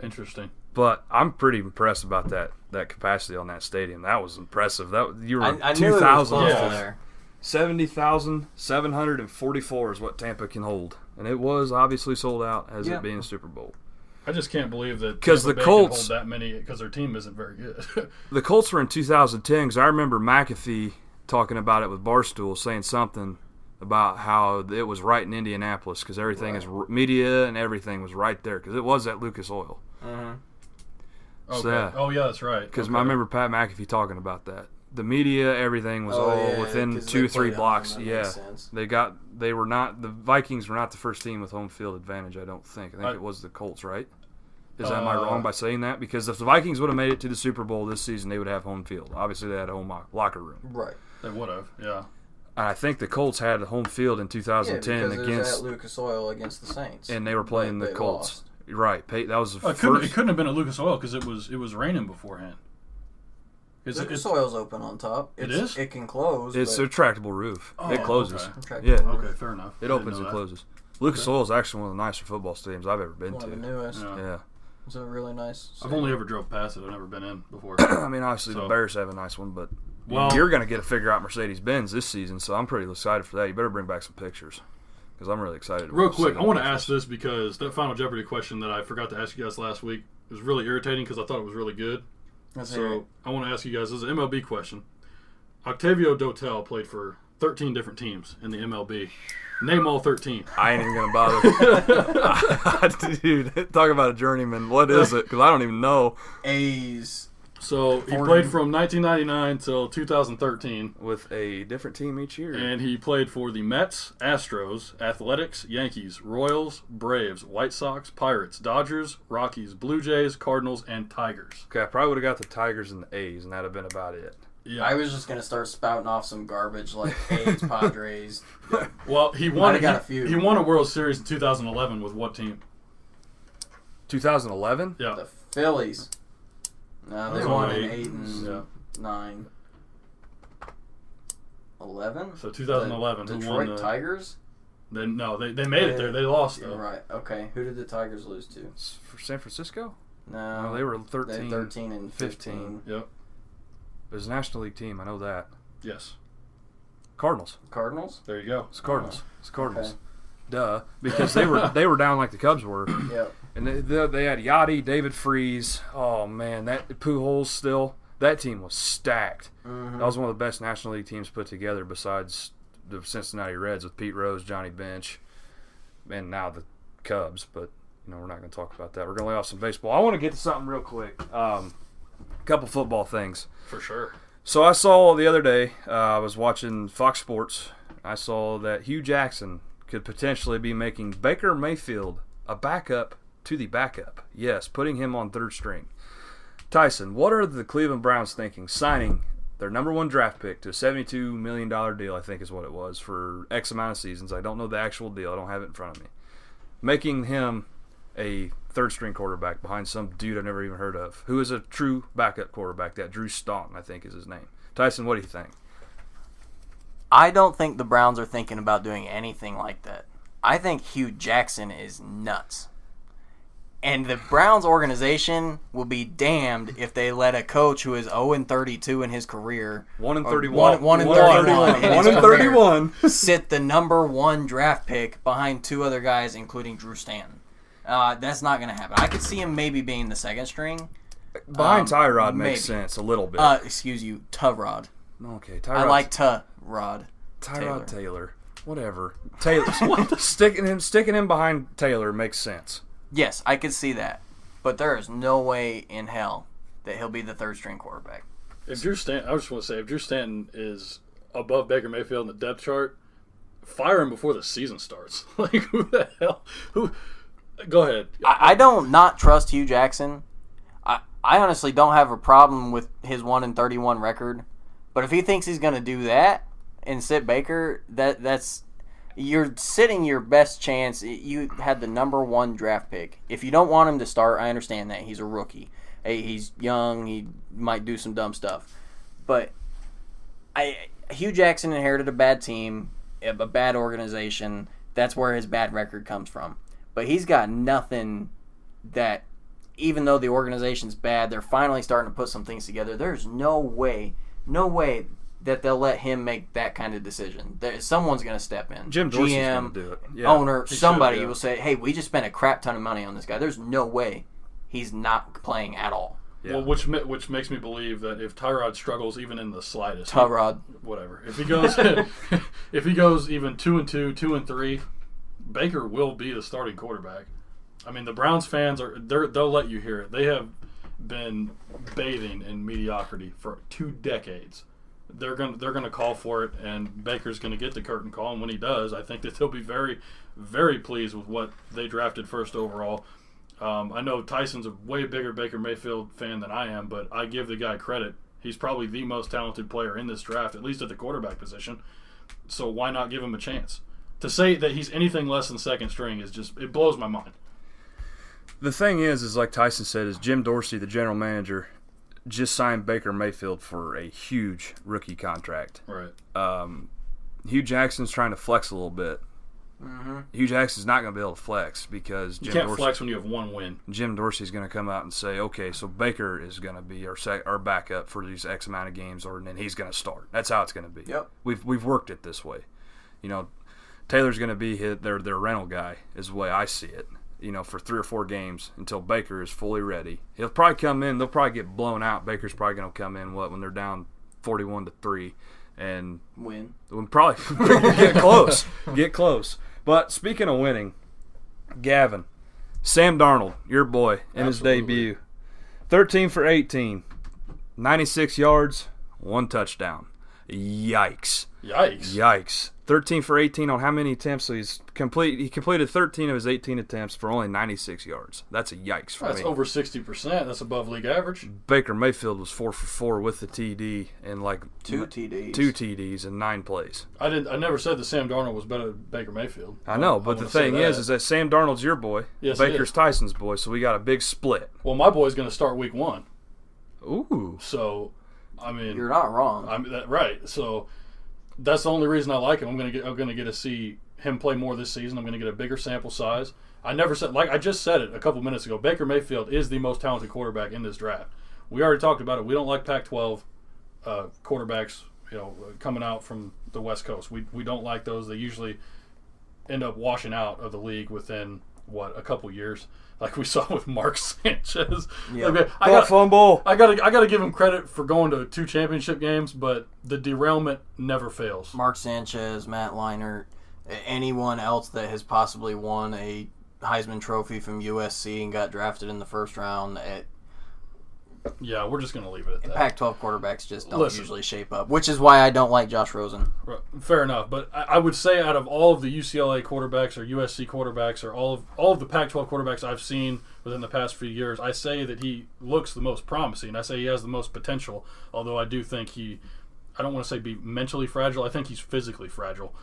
Interesting. But I'm pretty impressed about that capacity on that stadium. That was impressive. You were I knew it was 2,000 close Yeah. off. there. 70,744 is what Tampa can hold. And it was obviously sold out as Yeah. it being a Super Bowl. I just can't believe that 'Cause Tampa the Bay Colts- can hold that many because their team isn't very good. The Colts were in 2010 because I remember McAfee talking about it with Barstool, saying something about how it was right in Indianapolis because everything is media and everything was right there because it was at Lucas Oil. Okay. So, oh yeah, that's right. Because I remember Pat McAfee talking about that. The media, everything was within 2-3 blocks. Yeah, the Vikings were not the first team with home field advantage. I don't think. I think it was the Colts, right? Am I wrong by saying that? Because if the Vikings would have made it to the Super Bowl this season, they would have home field. Obviously, they had a home locker room. Right. They would have. Yeah. And I think the Colts had home field in 2010 because it was at Lucas Oil against the Saints, and they were playing the Colts. Lost. Right. That was the first. It couldn't have been at Lucas Oil because it was raining beforehand. Lucas Oil's open on top. It is? It can close. It's a retractable roof. It closes. Okay. Yeah. Okay, fair enough. It opens and closes. Lucas Oil is actually one of the nicer football stadiums I've ever been to. One of the newest. Yeah. It's a really nice stadium. I've only ever drove past it. I've never been in before. I mean, obviously the Bears have a nice one, but you're going to get to figure out Mercedes-Benz this season, so I'm pretty excited for that. You better bring back some pictures because I'm really excited. Real quick, I want to ask this because that Final Jeopardy question that I forgot to ask you guys last week was really irritating because I thought it was really good. So I want to ask you guys, this is an MLB question. Octavio Dotel played for 13 different teams in the MLB. Name all 13. I ain't even going to bother. Dude, talk about a journeyman. What is it? Because I don't even know. A's. So he played from 1999 till 2013. With a different team each year. And he played for the Mets, Astros, Athletics, Yankees, Royals, Braves, White Sox, Pirates, Dodgers, Rockies, Blue Jays, Cardinals, and Tigers. Okay, I probably would have got the Tigers and the A's, and that would have been about it. Yeah. I was just going to start spouting off some garbage like A's, Padres. Well, he won a World Series in 2011 with what team? 2011? Yeah. The Phillies. No, they won in 8 and 9. 11? So 2011. The Detroit Tigers? They made it there. They lost, though. Right. Okay. Who did the Tigers lose to? For San Francisco? No. They were 13. 13 and 15. Yep. It was a National League team. I know that. Yes. Cardinals. There you go. It's Cardinals. It's Cardinals. Okay. Duh. Because they were down like the Cubs were. Yep. And they had Yachty, David Freese. Oh, man. That Pujols still. That team was stacked. Mm-hmm. That was one of the best National League teams put together besides the Cincinnati Reds with Pete Rose, Johnny Bench, and now the Cubs. But, we're not going to talk about that. We're going to lay off some baseball. I want to get to something real quick. Couple football things. For sure. So I saw the other day, I was watching Fox Sports. I saw that Hugh Jackson could potentially be making Baker Mayfield a backup to the backup. Yes, putting him on third string. Tyson, what are the Cleveland Browns thinking? Signing their number one draft pick to a $72 million deal, I think is what it was, for X amount of seasons. I don't know the actual deal. I don't have it in front of me. Making him a third-string quarterback behind some dude I've never even heard of, who is a true backup quarterback. That Drew Staunton, I think, is his name. Tyson, what do you think? I don't think the Browns are thinking about doing anything like that. I think Hugh Jackson is nuts. And the Browns organization will be damned if they let a coach who is 0-32 in his career, 1-31, 1-31, sit the number one draft pick behind two other guys, including Drew Stanton. That's not going to happen. I could see him maybe being the second string. Behind Tyrod makes sense a little bit. Excuse you, Tyrod. Okay, Tyrod. I like Tyrod. Tyrod Taylor. Whatever. Taylor. sticking him behind Taylor makes sense. Yes, I could see that. But there is no way in hell that he'll be the third string quarterback. I just want to say, if Drew Stanton is above Baker Mayfield in the depth chart, fire him before the season starts. Like, who the hell? Go ahead. I don't not trust Hugh Jackson. I honestly don't have a problem with his 1-31 record. But if he thinks he's going to do that and sit Baker, that's you're sitting your best chance. You had the number one draft pick. If you don't want him to start, I understand that. He's a rookie. He's young. He might do some dumb stuff. But Hugh Jackson inherited a bad team, a bad organization. That's where his bad record comes from. But he's got nothing that, even though the organization's bad, they're finally starting to put some things together. There's no way that they'll let him make that kind of decision. Someone's going to step in. Jim Dorsey's going to do it. Yeah, owner, somebody will say, hey, we just spent a crap ton of money on this guy. There's no way he's not playing at all. Yeah. Well, which makes me believe that if Tyrod struggles even in the slightest, whatever. If he goes if he goes even 2-2, 2-3, Baker will be the starting quarterback. I mean, the Browns fans they'll let you hear it. They have been bathing in mediocrity for 2 decades. They're gonna call for it, and Baker's gonna get the curtain call. And when he does, I think that they'll be very, very pleased with what they drafted first overall. I know Tyson's a way bigger Baker Mayfield fan than I am, but I give the guy credit. He's probably the most talented player in this draft, at least at the quarterback position. So why not give him a chance? To say that he's anything less than second string it blows my mind. The thing is like Tyson said, is Jim Dorsey, the general manager, just signed Baker Mayfield for a huge rookie contract. Right. Hugh Jackson's trying to flex a little bit. Mm-hmm. Hugh Jackson's not going to be able to flex because you can't flex when you have one win. Jim Dorsey's going to come out and say, okay, so Baker is going to be our backup for these X amount of games, and then he's going to start. That's how it's going to be. Yep. We've worked it this way. Taylor's going to be their rental guy is the way I see it. For 3 or 4 games until Baker is fully ready. He'll probably come in. They'll probably get blown out. Baker's probably going to come in when they're down 41-3 and win. Probably get close. But speaking of winning, Gavin, Sam Darnold, your boy, in his debut, 13 for 18, 96 yards, 1 touchdown. Yikes. 13 for 18 on how many attempts? So he completed 13 of his 18 attempts for only 96 yards. That's a yikes for me. That's over 60%. That's above league average. Baker Mayfield was 4 for 4 with the TD and 2 TDs. 2 TDs in 9 plays. I never said that Sam Darnold was better than Baker Mayfield. I know, but the thing is that Sam Darnold's your boy. Yes, Baker's Tyson's boy, so we got a big split. Well, my boy's going to start week 1. Ooh. So, I mean, you're not wrong. Right. So that's the only reason I like him. I'm going to get to see him play more this season. I'm going to get a bigger sample size. I never said, like I just said it a couple minutes ago, Baker Mayfield is the most talented quarterback in this draft. We already talked about it. We don't like Pac-12 quarterbacks, coming out from the West Coast. We don't like those. They usually end up washing out of the league within a couple years, like we saw with Mark Sanchez. Yeah. I gotta give him credit for going to 2 championship games, but the derailment never fails. Mark Sanchez, Matt Leinart, anyone else that has possibly won a Heisman Trophy from USC and got drafted in the first round. Yeah, we're just going to leave it at that. Pac-12 quarterbarbacks just don't usually shape up, which is why I don't like Josh Rosen. Fair enough, but I would say out of all of the UCLA quarterbacks or USC quarterbacks or all of the Pac-12 quarterbacks I've seen within the past few years, I say that he looks the most promising. I say he has the most potential, although I do think I don't want to say be mentally fragile. I think he's physically fragile,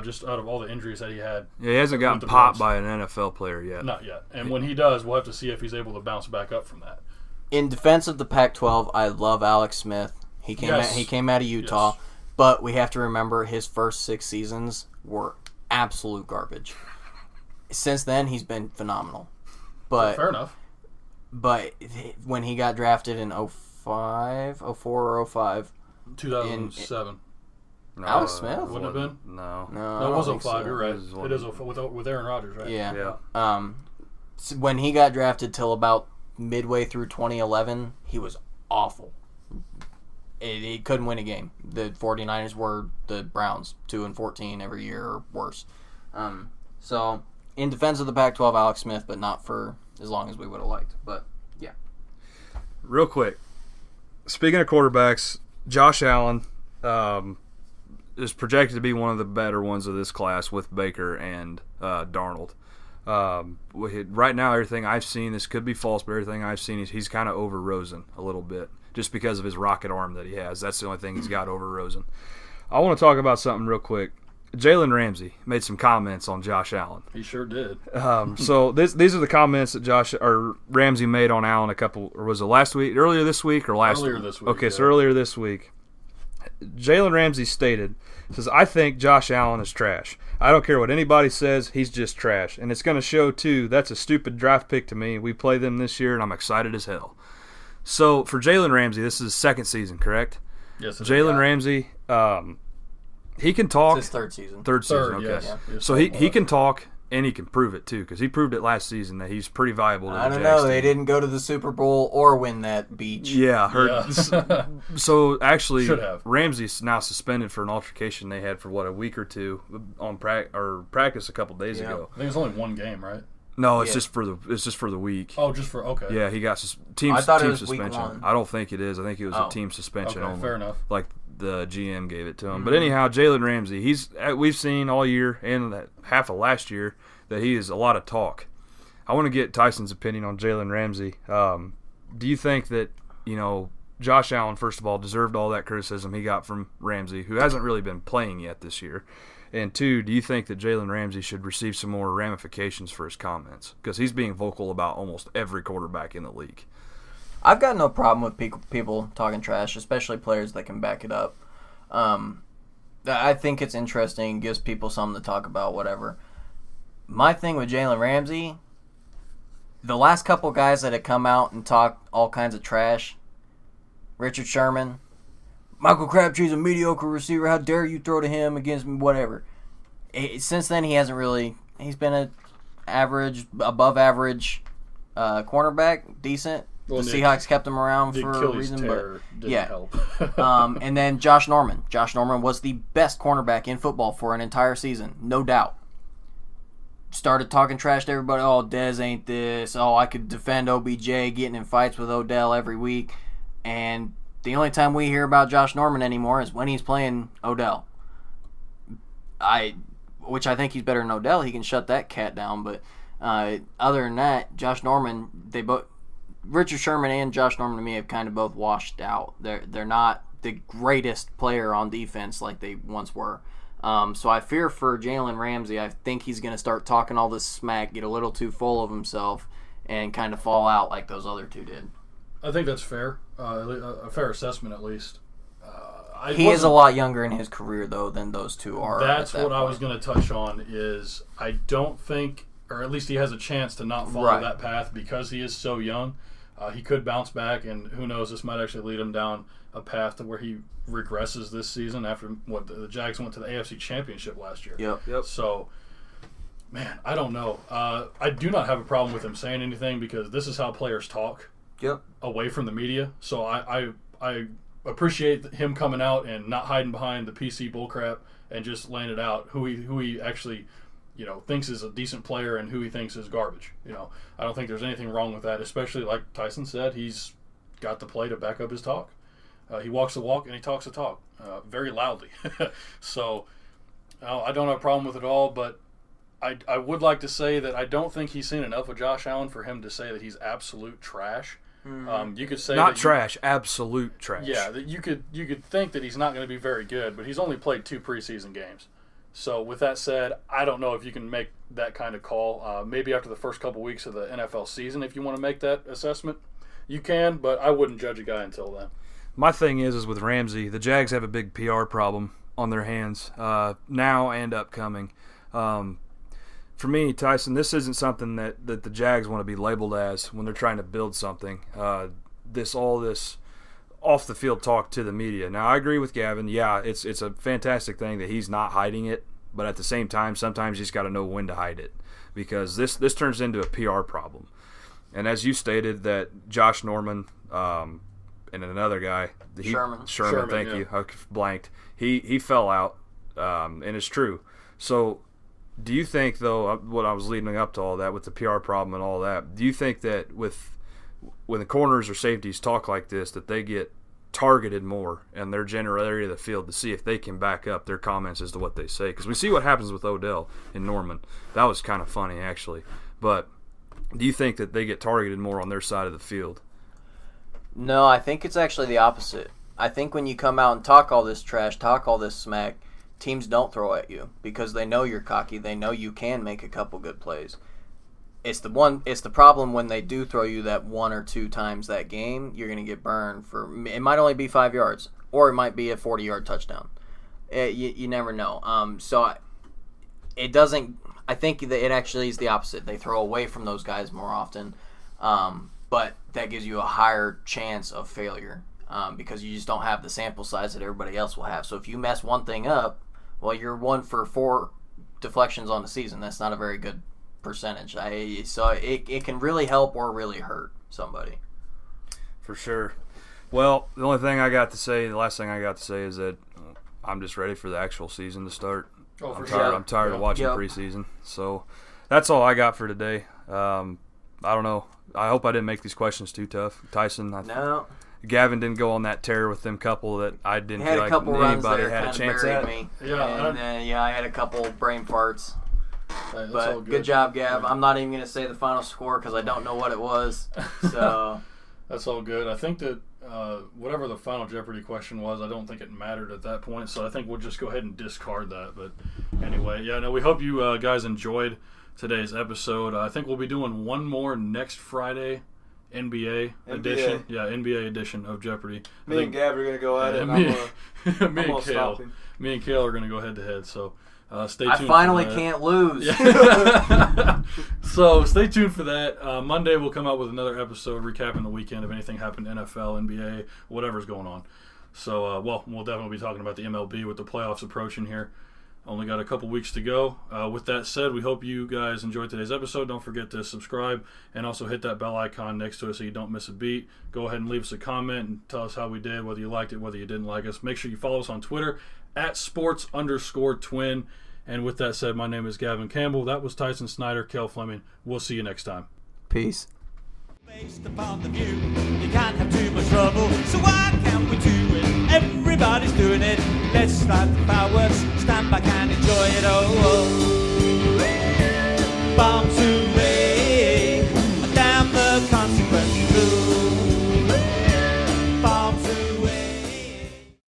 just out of all the injuries that he had. Yeah, he hasn't gotten popped by an NFL player yet. Not yet. And when he does, we'll have to see if he's able to bounce back up from that. In defense of the Pac-12, I love Alex Smith. He came out of Utah, yes. But we have to remember his first 6 seasons were absolute garbage. Since then, he's been phenomenal. But fair enough. But when he got drafted in 04 or 05, 2007. No, Alex Smith? Wouldn't have been? No. No, it was 05. So. You're right. It is 05 with Aaron Rodgers, right? Yeah. So when he got drafted till about midway through 2011, he was awful. He couldn't win a game. The 49ers were the Browns, 2-14 every year or worse. So in defense of the Pac-12, Alex Smith, but not for as long as we would have liked. But yeah. Real quick, speaking of quarterbacks, Josh Allen is projected to be one of the better ones of this class with Baker and Darnold. Right now, everything I've seen, this could be false, but everything I've seen is he's kind of over Rosen a little bit, just because of his rocket arm that he has. That's the only thing he's got over Rosen. I want to talk about something real quick. Jalen Ramsey made some comments on Josh Allen. He sure did. So these are the comments that Ramsey made on Allen was it earlier this week or last week? Earlier this week. Okay, so earlier this week. Jalen Ramsey says, I think Josh Allen is trash. I don't care what anybody says, he's just trash. And it's going to show, too. That's a stupid draft pick to me. We play them this year, and I'm excited as hell. So, for Jalen Ramsey, this is his 2nd season, correct? Yes, Jalen Ramsey, he can talk. It's his 3rd season. Third season, okay. Yes. So he can talk, And he can prove it, too, because he proved it last season that he's pretty viable to the I don't Jags know. They team. didn't go to the Super Bowl or win that beach. Yeah, So, actually, Should have. Ramsey's now suspended for an altercation they had for, a week or two on practice a couple days ago. I think it's only one game, right? No, it's just for the week. Oh, okay. Yeah, he got team I thought it was suspension. week 1. I don't think it is. I think it was a team suspension Okay, only. fair enough. Like the GM gave it to him. But anyhow, Jalen Ramsey, we've seen all year and half of last year that he is a lot of talk. I want to get Tyson's opinion on Jalen Ramsey. Do you think that, Josh Allen, first of all, deserved all that criticism he got from Ramsey, who hasn't really been playing yet this year? And 2, do you think that Jalen Ramsey should receive some more ramifications for his comments? Because he's being vocal about almost every quarterback in the league. I've got no problem with people talking trash, especially players that can back it up. I think it's interesting, gives people something to talk about, whatever. My thing with Jalen Ramsey, the last couple guys that have come out and talked all kinds of trash, Richard Sherman, Michael Crabtree's a mediocre receiver, how dare you throw to him against me, whatever. Since then, he hasn't really, he's been an average, above average cornerback, decent. Well, The Seahawks kept him around for a Achilles reason, tear but didn't yeah. help. And then Josh Norman. Josh Norman was the best cornerback in football for an entire season, no doubt. Started talking trash to everybody. Oh, Dez ain't this. Oh, I could defend OBJ, getting in fights with Odell every week. And the only time we hear about Josh Norman anymore is when he's playing Odell. Which I think he's better than Odell. He can shut that cat down. But other than that, Josh Norman, Richard Sherman and Josh Norman to me have kind of both washed out. They're not the greatest player on defense like they once were. So I fear for Jalen Ramsey. I think he's going to start talking all this smack, get a little too full of himself, and kind of fall out like those other two did. I think that's fair. A fair assessment, at least. He is a lot younger in his career, though, than those two are. That's what I was going to touch on. Is I don't think, or at least he has a chance to not follow that path because he is so young. He could bounce back, and who knows, this might actually lead him down a path to where he regresses this season after what the Jags went to the AFC Championship last year. Yep. So, man, I don't know. I do not have a problem with him saying anything because this is how players talk. Yep. Away from the media. So I appreciate him coming out and not hiding behind the PC bullcrap and just laying it out who he actually thinks is a decent player and who he thinks is garbage. I don't think there's anything wrong with that, especially like Tyson said, he's got the play to back up his talk. He walks the walk and he talks the talk very loudly. So I don't have a problem with it all, but I would like to say that I don't think he's seen enough of Josh Allen for him to say that he's absolute trash. You could say not trash, absolute trash. Yeah, that you could think that he's not going to be very good, but he's only played 2 preseason games. So with that said, I don't know if you can make that kind of call. Maybe after the first couple weeks of the NFL season, if you want to make that assessment, you can, but I wouldn't judge a guy until then. My thing is with Ramsey, the Jags have a big PR problem on their hands now and upcoming. For me, Tyson, this isn't something that the Jags want to be labeled as when they're trying to build something. This off-the-field talk to the media. Now, I agree with Gavin. Yeah, it's a fantastic thing that he's not hiding it, but at the same time, sometimes you just got to know when to hide it because this turns into a PR problem. And as you stated, that Josh Norman and another guy, Sherman, thank you, I blanked. He fell out, and it's true. So, do you think, though, what I was leading up to all that with the PR problem and all that, do you think that when the corners or safeties talk like this, that they get targeted more in their general area of the field to see if they can back up their comments as to what they say? Because we see what happens with Odell and Norman. That was kind of funny, actually. But do you think that they get targeted more on their side of the field? No, I think it's actually the opposite. I think when you come out and talk all this trash, talk all this smack, teams don't throw at you because they know you're cocky. They know you can make a couple good plays. It's the problem when they do throw you that 1 or 2 times that game, you're going to get burned for. It might only be 5 yards, or it might be a 40-yard touchdown. You never know. So it doesn't. I think that it actually is the opposite. They throw away from those guys more often, but that gives you a higher chance of failure because you just don't have the sample size that everybody else will have. So if you mess one thing up, well, you're 1 for 4 deflections on the season. That's not a very good percentage. So it can really help or really hurt somebody. For sure. Well, the last thing I got to say is that I'm just ready for the actual season to start. Oh, for I'm tired of watching preseason. So that's all I got for today. I don't know. I hope I didn't make these questions too tough. Tyson, No. Gavin didn't go on that tear with them couple that I didn't feel like anybody had a chance at. Me. Yeah, and I had a couple brain farts. Hey, But good job, Gav. I'm not even going to say the final score because I don't know what it was. So that's all good. I think that whatever the final Jeopardy question was, I don't think it mattered at that point. So I think we'll just go ahead and discard that. But anyway, we hope you guys enjoyed today's episode. I think we'll be doing one more next Friday. NBA edition. Yeah, NBA edition of Jeopardy. Me and Gab are going to go at it. Me and Cale are going to go head to head. So stay tuned. I finally can't lose. Yeah. So stay tuned for that. Monday we'll come out with another episode recapping the weekend if anything happened in NFL, NBA, whatever's going on. So, we'll definitely be talking about the MLB with the playoffs approaching here. Only got a couple weeks to go. With that said, we hope you guys enjoyed today's episode. Don't forget to subscribe and also hit that bell icon next to it so you don't miss a beat. Go ahead and leave us a comment and tell us how we did, whether you liked it, whether you didn't like us. Make sure you follow us on Twitter @sports_twin. And with that said, my name is Gavin Campbell. That was Tyson Snyder, Cale Fleming. We'll see you next time. Peace. Based upon the view, you can't have too much trouble. So why can't we do it? Everybody's doing it. Let's strike the fireworks, stand back and enjoy it. Oh.